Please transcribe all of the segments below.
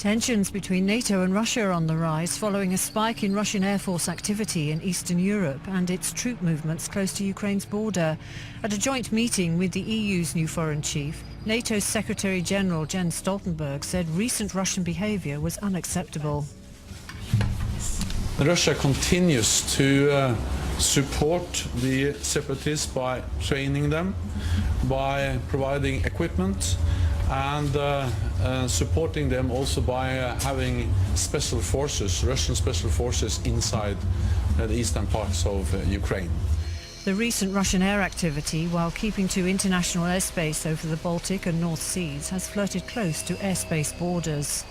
Tensions between NATO and Russia are on the rise following a spike in Russian Air Force activity in Eastern Europe and its troop movements close to Ukraine's border. At a joint meeting with the EU's new foreign chief, NATO's Secretary General Jens Stoltenberg said recent Russian behavior was unacceptable. Russia continues to support the separatists by training them, by providing equipment, and supporting them also by having special forces, Russian special forces inside the eastern parts of Ukraine. The recent Russian air activity, while keeping to international airspace over the Baltic and North Seas, has flirted close to airspace borders.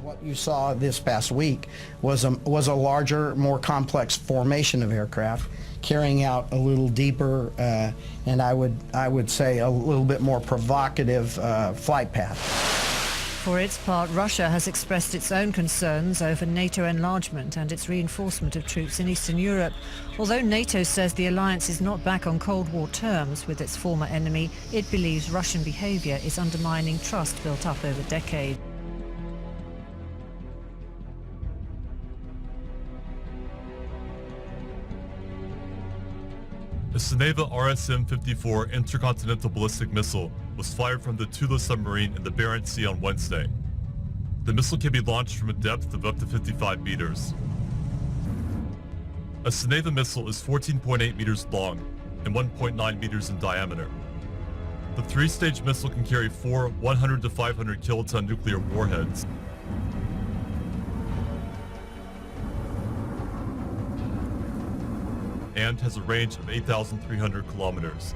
What you saw this past week was a larger, more complex formation of aircraft, carrying out a little deeper and I would say a little bit more provocative flight path. For its part, Russia has expressed its own concerns over NATO enlargement and its reinforcement of troops in Eastern Europe. Although NATO says the alliance is not back on Cold War terms with its former enemy, it believes Russian behavior is undermining trust built up over decades. The Sneva RSM-54 intercontinental ballistic missile was fired from the Tula submarine in the Barents Sea on Wednesday. The missile can be launched from a depth of up to 55 meters. A Sneva missile is 14.8 meters long and 1.9 meters in diameter. The three-stage missile can carry 4 100 to 500 kiloton nuclear warheads. And has a range of 8,300 kilometers.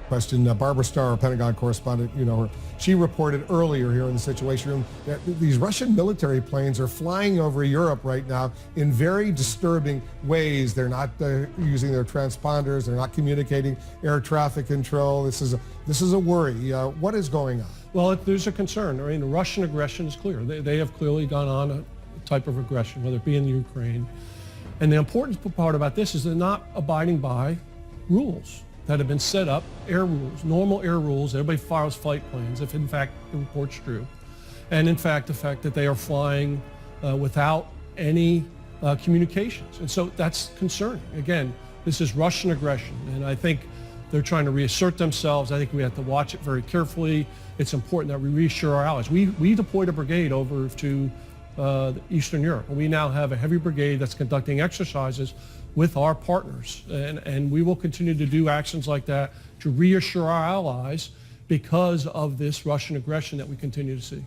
Question. Barbara Starr, Pentagon correspondent, she reported earlier here in the Situation Room that these Russian military planes are flying over Europe right now in very disturbing ways. They're not using their transponders. They're not communicating air traffic control. This is a worry. What is going on? Well, there's a concern. I mean, Russian aggression is clear. They have clearly gone on a type of aggression, whether it be in Ukraine. And the important part about this is they're not abiding by rules that have been set up, air rules, normal air rules. Everybody fires flight planes, if in fact the report's true. And in fact, the fact that they are flying without any communications. And so that's concerning. Again, this is Russian aggression, and I think they're trying to reassert themselves. I think we have to watch it very carefully. It's important that we reassure our allies. We deployed a brigade over to Eastern Europe, and we now have a heavy brigade that's conducting exercises with our partners, and we will continue to do actions like that to reassure our allies because of this Russian aggression that we continue to see.